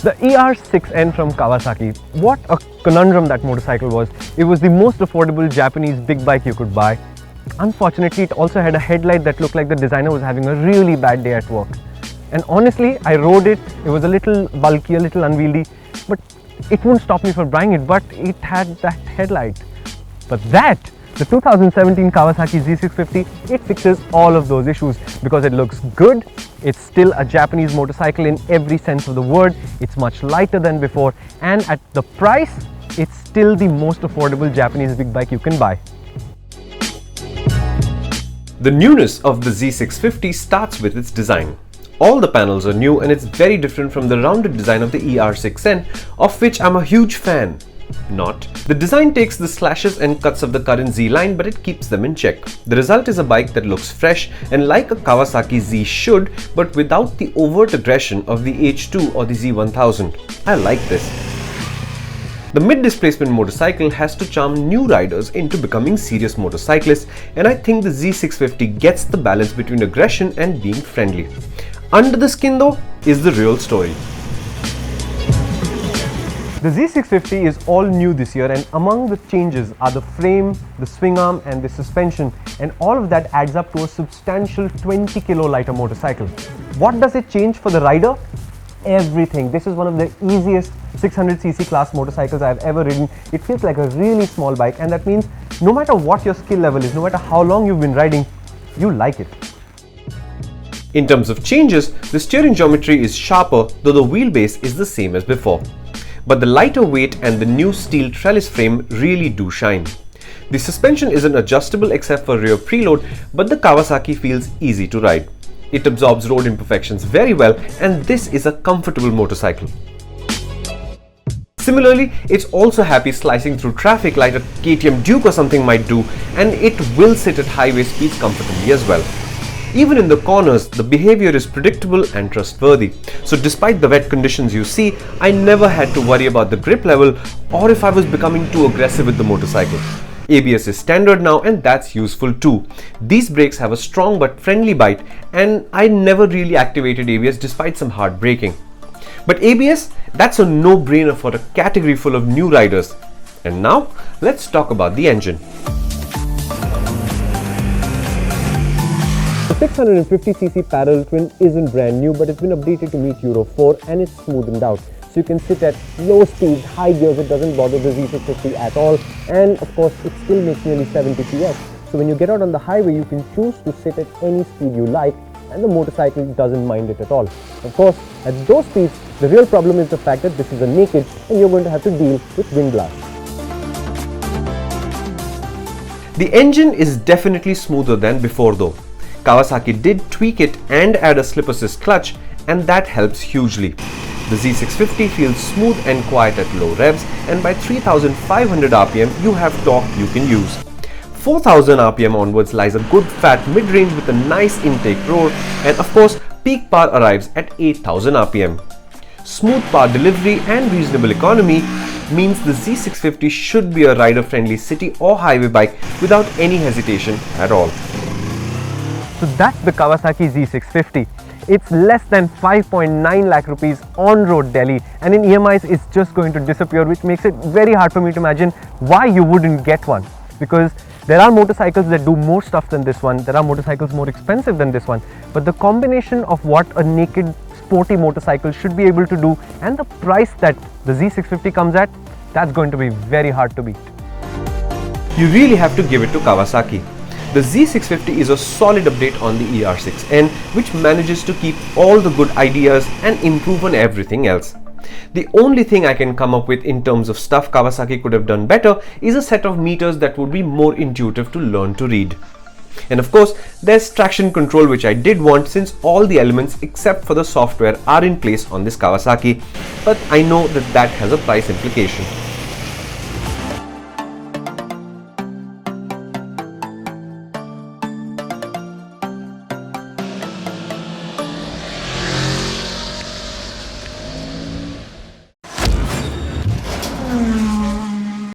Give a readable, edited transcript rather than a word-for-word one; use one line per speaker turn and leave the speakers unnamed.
The ER6N from Kawasaki, what a conundrum that motorcycle was. It was the most affordable Japanese big bike you could buy. Unfortunately, it also had a headlight that looked like the designer was having a really bad day at work. And honestly, I rode it, it was a little bulky, a little unwieldy, but it wouldn't stop me from buying it, but it had that headlight. But the 2017 Kawasaki Z650, it fixes all of those issues because it looks good, it's still a Japanese motorcycle in every sense of the word, it's much lighter than before, and at the price, it's still the most affordable Japanese big bike you can buy.
The newness of the Z650 starts with its design. All the panels are new and it's very different from the rounded design of the ER6N, of which I'm a huge fan. Not. The design takes the slashes and cuts of the current Z line, but it keeps them in check. The result is a bike that looks fresh and like a Kawasaki Z should, but without the overt aggression of the H2 or the Z1000. I like this. The mid-displacement motorcycle has to charm new riders into becoming serious motorcyclists, and I think the Z650 gets the balance between aggression and being friendly. Under the skin though is the real story.
The Z650 is all new this year, and among the changes are the frame, the swing arm and the suspension, and all of that adds up to a substantial 20 kilo lighter motorcycle. What does it change for the rider? Everything. This is one of the easiest 600cc class motorcycles I've ever ridden. It feels like a really small bike, and that means no matter what your skill level is, no matter how long you've been riding, you like it.
In terms of changes, the steering geometry is sharper, though the wheelbase is the same as before. But the lighter weight and the new steel trellis frame really do shine. The suspension isn't adjustable except for rear preload, but the Kawasaki feels easy to ride. It absorbs road imperfections very well, and this is a comfortable motorcycle. Similarly, it's also happy slicing through traffic like a KTM Duke or something might do, and it will sit at highway speeds comfortably as well. Even in the corners, the behavior is predictable and trustworthy. So despite the wet conditions you see, I never had to worry about the grip level or if I was becoming too aggressive with the motorcycle. ABS is standard now, and that's useful too. These brakes have a strong but friendly bite, and I never really activated ABS despite some hard braking. But ABS, that's a no-brainer for a category full of new riders. And now, let's talk about the engine.
The 650cc parallel twin isn't brand new, but it's been updated to meet Euro 4 and it's smoothened out. So you can sit at low speeds, high gears, it doesn't bother the Z650 at all, and of course it still makes nearly 70 PS. So when you get out on the highway, you can choose to sit at any speed you like, and the motorcycle doesn't mind it at all. Of course, at those speeds, the real problem is the fact that this is a naked and you're going to have to deal with wind blast.
The engine is definitely smoother than before though. Kawasaki did tweak it and add a slip assist clutch, and that helps hugely. The Z650 feels smooth and quiet at low revs, and by 3500 rpm you have torque you can use. 4000 rpm onwards lies a good fat mid-range with a nice intake roar, and of course peak power arrives at 8000 rpm. Smooth power delivery and reasonable economy means the Z650 should be a rider-friendly city or highway bike without any hesitation at all.
So that's the Kawasaki Z650. It's less than 5.9 lakh rupees on road Delhi, and in EMIs it's just going to disappear, which makes it very hard for me to imagine why you wouldn't get one. Because there are motorcycles that do more stuff than this one, there are motorcycles more expensive than this one, but the combination of what a naked sporty motorcycle should be able to do and the price that the Z650 comes at, that's going to be very hard to beat.
You really have to give it to Kawasaki. The Z650 is a solid update on the ER6N, which manages to keep all the good ideas and improve on everything else. The only thing I can come up with in terms of stuff Kawasaki could have done better is a set of meters that would be more intuitive to learn to read. And of course, there's traction control, which I did want since all the elements except for the software are in place on this Kawasaki, but I know that that has a price implication.